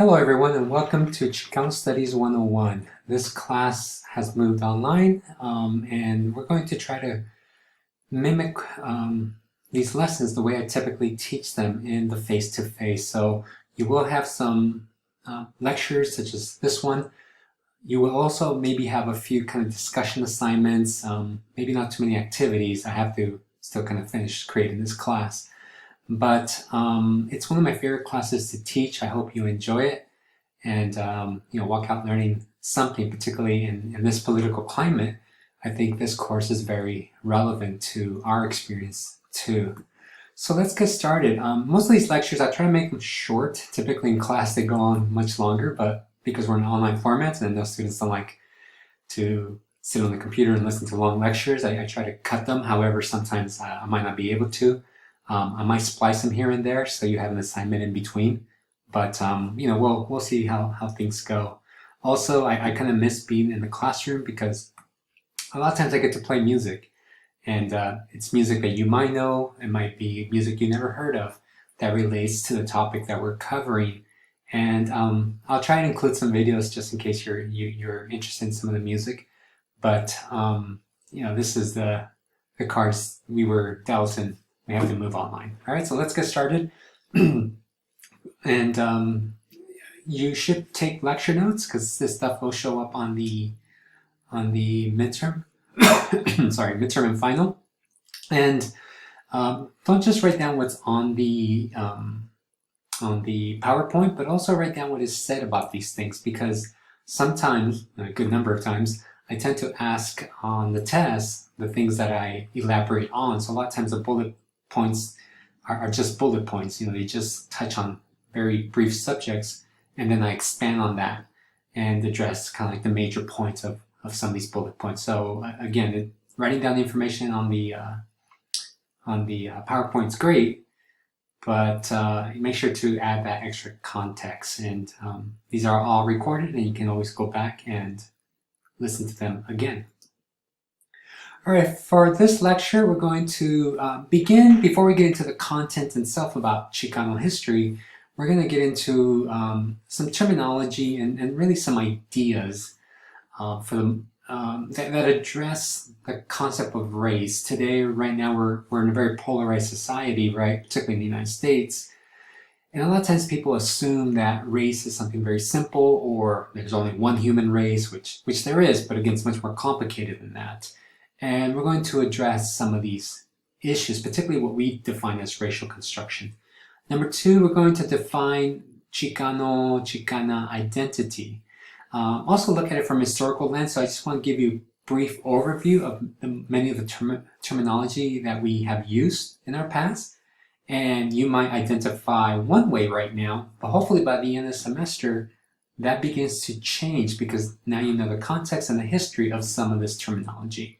Hello everyone and welcome to Chicano Studies 101. This class has moved online and we're going to try to mimic these lessons the way I typically teach them in the face-to-face. So you will have some lectures such as this one. You will also maybe have a few kind of discussion assignments, maybe not too many activities. I have to still kind of finish creating this class. But it's one of my favorite classes to teach. I hope you enjoy it and walk out learning something, particularly in this political climate. I think this course is very relevant to our experience too. So let's get started. Most of these lectures, I try to make them short. Typically in class they go on much longer, but because we're in online formats and those students don't like to sit on the computer and listen to long lectures, I try to cut them. However, sometimes I might not be able to. I might splice them here and there so you have an assignment in between, but we'll see how things go. Also, I kind of miss being in the classroom because a lot of times I get to play music, and it's music that you might know. It might be music you never heard of that relates to the topic that we're covering, and I'll try and include some videos just in case you're interested in some of the music. But this is the cards we were dealt and we have to move online. All right, so let's get started. And you should take lecture notes because this stuff will show up on the midterm, sorry, midterm and final. And don't just write down what's on the PowerPoint, but also write down what is said about these things, because sometimes, a good number of times, I tend to ask on the test the things that I elaborate on. So a lot of times the bullet points are just bullet points. They just touch on very brief subjects, and then I expand on that and address kind of like the major points of some of these bullet points. So again, writing down the information on the PowerPoint is great, but make sure to add that extra context. And these are all recorded, and you can always go back and listen to them again. All right, for this lecture, we're going to begin, before we get into the content itself about Chicano history, we're going to get into some terminology and really some ideas that address the concept of race. Today, right now, we're in a very polarized society, right? Particularly in the United States. And a lot of times people assume that race is something very simple, or there's only one human race, which there is, but again, it's much more complicated than that. And we're going to address some of these issues, particularly what we define as racial construction. Number two, we're going to define Chicana identity. Also look at it from a historical lens. So I just want to give you a brief overview of many of the terminology that we have used in our past. And you might identify one way right now, but hopefully by the end of the semester, that begins to change because now you know the context and the history of some of this terminology.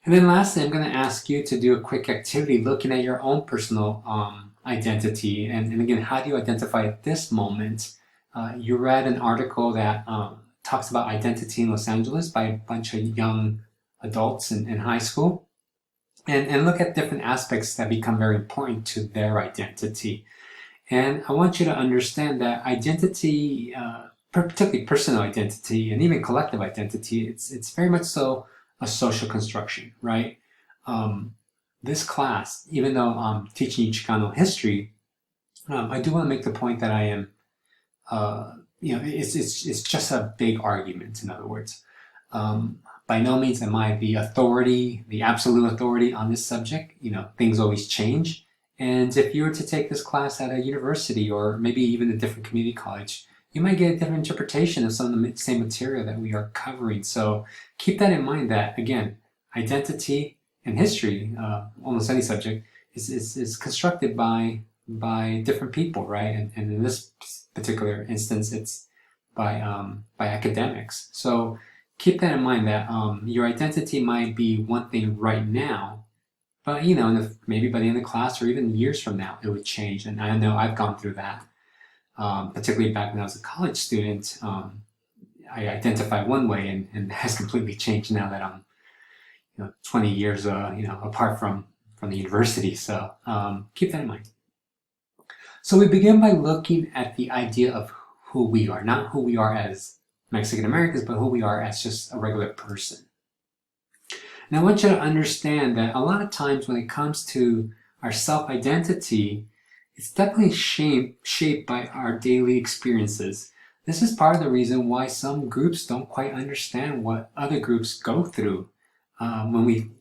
And then lastly, I'm going to ask you to do a quick activity looking at your own personal identity. And again, how do you identify at this moment? You read an article that talks about identity in Los Angeles by a bunch of young adults in high school. And look at different aspects that become very important to their identity. And I want you to understand that identity, particularly personal identity and even collective identity, it's very much so a social construction, right? This class, even though I'm teaching you Chicano history, I do want to make the point that I am, it's just a big argument, in other words. By no means am I the authority, the absolute authority on this subject. Things always change. And if you were to take this class at a university or maybe even a different community college, you might get a different interpretation of some of the same material that we are covering. So keep that in mind that, again, identity and history, almost any subject, is constructed by different people, right? And in this particular instance, it's by academics. So keep that in mind that your identity might be one thing right now, but maybe by the end of the class or even years from now, it would change. And I know I've gone through that. Particularly back when I was a college student, I identified one way and has completely changed now that I'm 20 years apart from the university. So keep that in mind. So we begin by looking at the idea of who we are, not who we are as Mexican Americans, but who we are as just a regular person. And I want you to understand that a lot of times when it comes to our self-identity, it's definitely shaped by our daily experiences. This is part of the reason why some groups don't quite understand what other groups go through. When we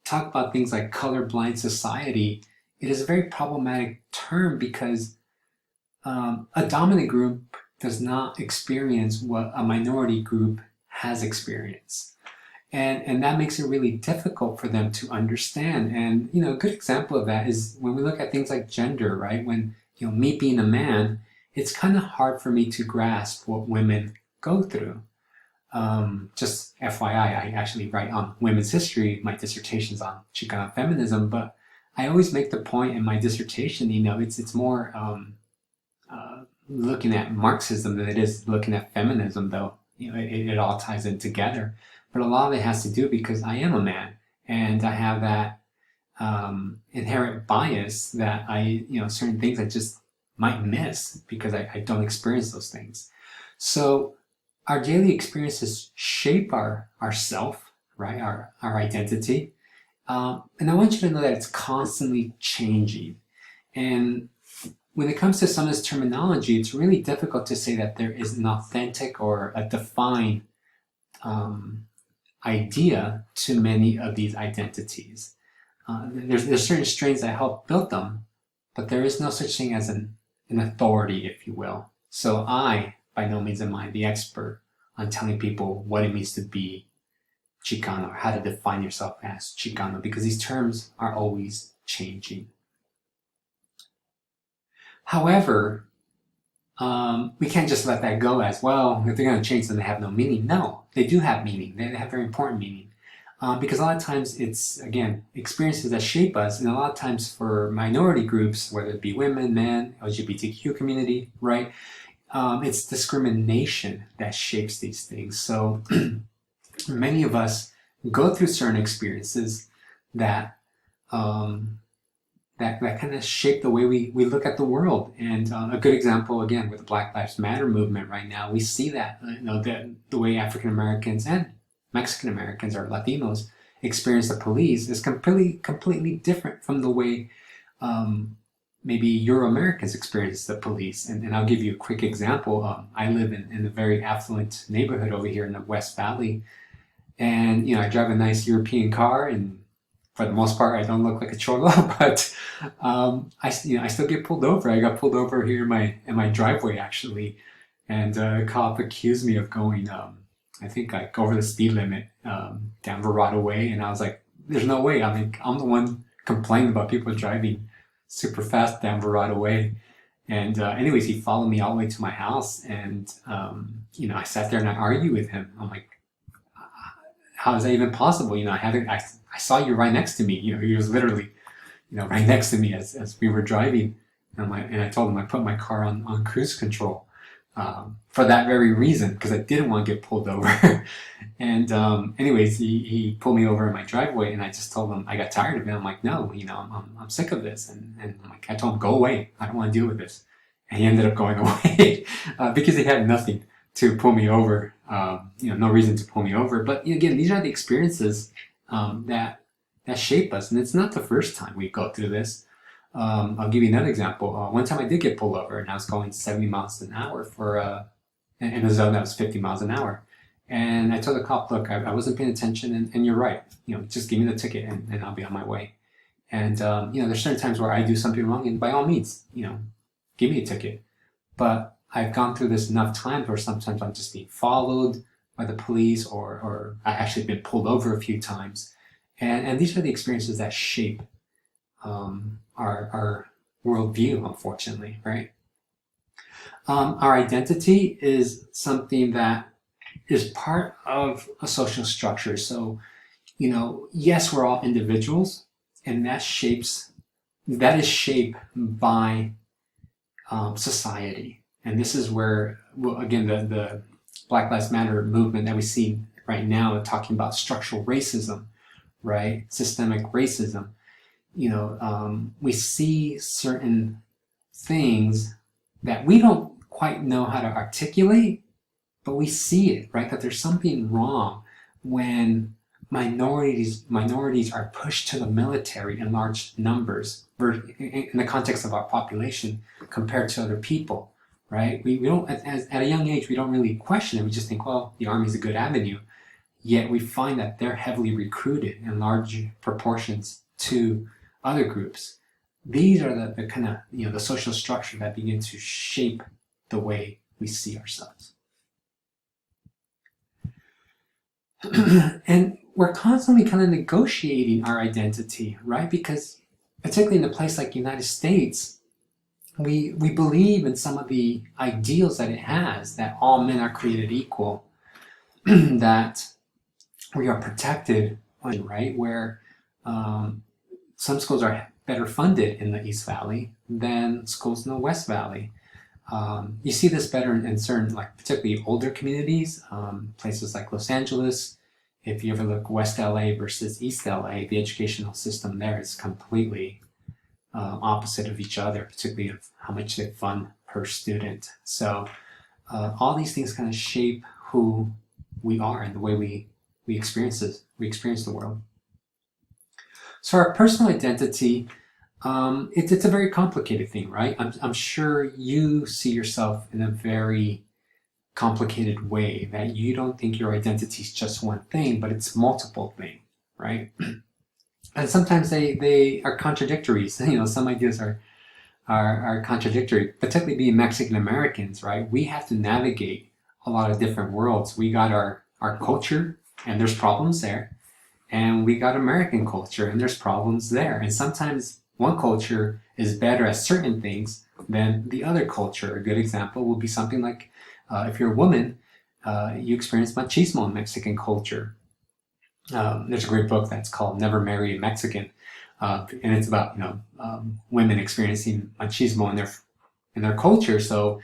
talk about things like colorblind society, it is a very problematic term because a dominant group does not experience what a minority group has experienced. And that makes it really difficult for them to understand. And, you know, a good example of that is when we look at things like gender, right? When, you know, me being a man, it's kind of hard for me to grasp what women go through. Just FYI, I actually write on women's history. My dissertation's on Chicano feminism, but I always make the point in my dissertation, you know, it's more looking at Marxism than it is looking at feminism, though. You know, it all ties in together. But a lot of it has to do because I am a man and I have that inherent bias that you know, certain things I just might miss because I don't experience those things. So our daily experiences shape our self, right? Our identity. And I want you to know that it's constantly changing. And when it comes to some of this terminology, it's really difficult to say that there is an authentic or a defined idea to many of these identities. There's certain strains that help build them, but there is no such thing as an authority, if you will. So I, by no means am I the expert on telling people what it means to be Chicano or how to define yourself as Chicano, because these terms are always changing. However, we can't just let that go as, well, if they're going to change then they have no meaning. No, they do have meaning. They have very important meaning. Because a lot of times it's, again, experiences that shape us, and a lot of times for minority groups, whether it be women, men, LGBTQ community, right, it's discrimination that shapes these things. So many of us go through certain experiences that that kind of shape the way we look at the world. And a good example, again, with the Black Lives Matter movement right now, we see that, you know, the way African Americans and Mexican Americans or Latinos experience the police is completely different from the way maybe Euro-Americans experience the police. And I'll give you a quick example. I live in a very affluent neighborhood over here in the West Valley. And, you know, I drive a nice European car, and for the most part, I don't look like a cholo, but I still get pulled over. I got pulled over here in my driveway, actually. And a cop accused me of going, I think like over the speed limit down Verrado Way. And I was like, there's no way. I mean, I'm the one complaining about people driving super fast down Verrado Way. And anyways, he followed me all the way to my house. And, you know, I sat there and I argued with him. I'm like, how is that even possible? You know, I saw you right next to me. You know, he was literally, you know, right next to me as we were driving. And I told him I put my car on cruise control for that very reason, because I didn't want to get pulled over. And anyways, he pulled me over in my driveway, and I just told him I got tired of it. I'm like, no, you know, I'm sick of this. And I'm like, I told him, go away. I don't want to deal with this. And he ended up going away because he had nothing to pull me over. You know, no reason to pull me over. But again, these are the experiences that shape us, and it's not the first time we go through this. I'll give you another example. One time I did get pulled over, and I was going 70 miles an hour for in a zone that was 50 miles an hour. And I told the cop, look, I wasn't paying attention, and you're right. You know, just give me the ticket, and I'll be on my way. And you know, there's certain times where I do something wrong, and by all means, you know, give me a ticket. But I've gone through this enough times where sometimes I'm just being followed by the police, or I actually been pulled over a few times. And these are the experiences that shape our worldview, unfortunately, right? Our identity is something that is part of a social structure. So, you know, yes, we're all individuals, and that is shaped by society. And this is where, well, again, the Black Lives Matter movement that we see right now, talking about structural racism, right? Systemic racism. You know, we see certain things that we don't quite know how to articulate, but we see it, right? That there's something wrong when minorities are pushed to the military in large numbers in the context of our population compared to other people, right? We don't, at a young age, we don't really question it. We just think, well, the Army's a good avenue. Yet we find that they're heavily recruited in large proportions to other groups. These are the kind of, the social structure that begin to shape the way we see ourselves. And we're constantly kind of negotiating our identity, right? Because particularly in a place like the United States, we believe in some of the ideals that it has, that all men are created equal, that we are protected, right? Where some schools are better funded in the East Valley than schools in the West Valley. You see this better in certain, like particularly older communities, places like Los Angeles. If you ever look West LA versus East LA, the educational system there is completely opposite of each other, particularly of how much they fund per student. So all these things kind of shape who we are and the way we experience the world. So our personal identity, it's a very complicated thing, right? I'm sure you see yourself in a very complicated way, that you don't think your identity is just one thing, but it's multiple things, right? And sometimes they are contradictory. So, some ideas are contradictory, particularly being Mexican Americans, right? We have to navigate a lot of different worlds. We got our culture, and there's problems there. And we got American culture, and there's problems there. And sometimes one culture is better at certain things than the other culture. A good example will be something like, if you're a woman, you experience machismo in Mexican culture. There's a great book that's called Never Marry a Mexican, and it's about women experiencing machismo in their culture. So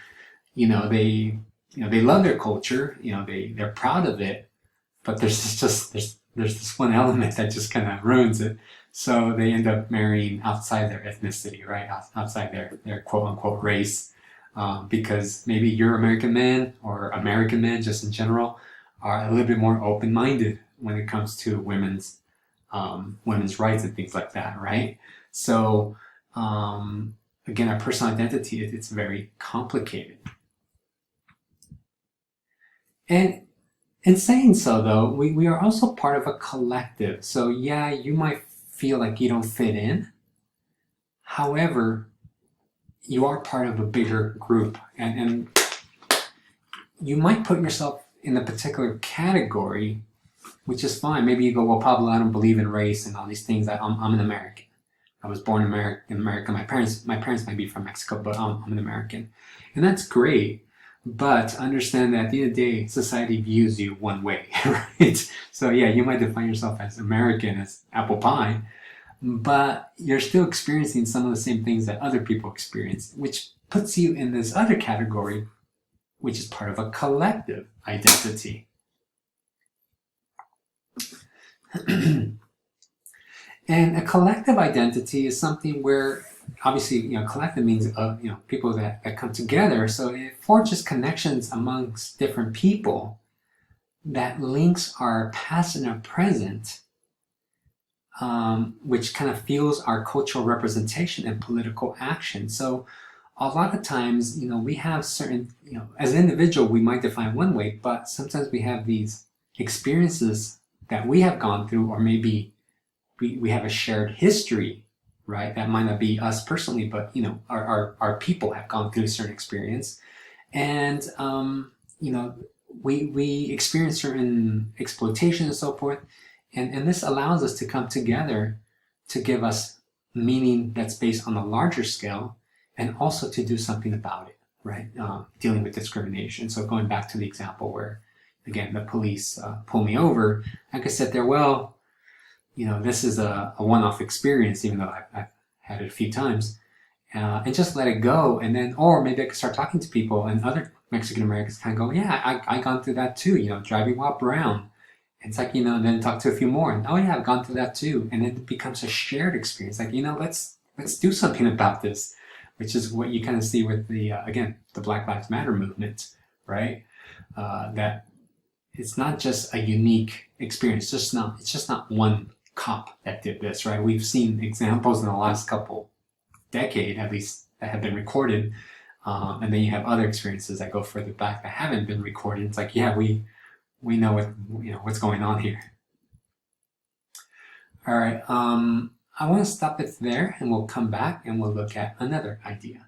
they love their culture. They're proud of it, but there's this one element that just kind of ruins it. So they end up marrying outside their ethnicity, right? Outside their quote unquote race, because maybe your American men or American men just in general are a little bit more open-minded when it comes to women's rights and things like that, right? So again, our personal identity, it's very complicated. And in saying so, though, we are also part of a collective. So yeah, you might feel like you don't fit in. However, you are part of a bigger group, and you might put yourself in a particular category, which is fine. Maybe you go, well, Pablo, I don't believe in race and all these things. I'm an American. I was born in America. My parents might be from Mexico, but I'm an American, and that's great. But understand that at the end of the day, society views you one way, right? So yeah, you might define yourself as American, as apple pie, but you're still experiencing some of the same things that other people experience, which puts you in this other category, which is part of a collective identity. And a collective identity is something where, obviously, collective means people that come together. So it forges connections amongst different people that links our past and our present, which kind of fuels our cultural representation and political action. So a lot of times, we have certain, as an individual, we might define one way, but sometimes we have these experiences that we have gone through, or maybe we have a shared history, right? That might not be us personally, but our people have gone through a certain experience, and we experience certain exploitation and so forth, and this allows us to come together to give us meaning that's based on a larger scale, and also to do something about it, right? Dealing with discrimination. So going back to the example where, again, the police pull me over, I could sit there, well, this is a one-off experience, even though I've had it a few times, and just let it go. And then, or maybe I could start talking to people, and other Mexican Americans kind of go, yeah, I gone through that too, driving while brown. And it's like, and then talk to a few more, and oh yeah, I've gone through that too. And then it becomes a shared experience. Like, let's do something about this. which is what you kind of see with the, again, the Black Lives Matter movement, right? That it's not just a unique experience. It's just not one cop that did this, right? We've seen examples in the last couple decade, at least, that have been recorded. And then you have other experiences that go further back that haven't been recorded. It's like, yeah, we know what's going on here. All right, I want to stop it there, and we'll come back and we'll look at another idea.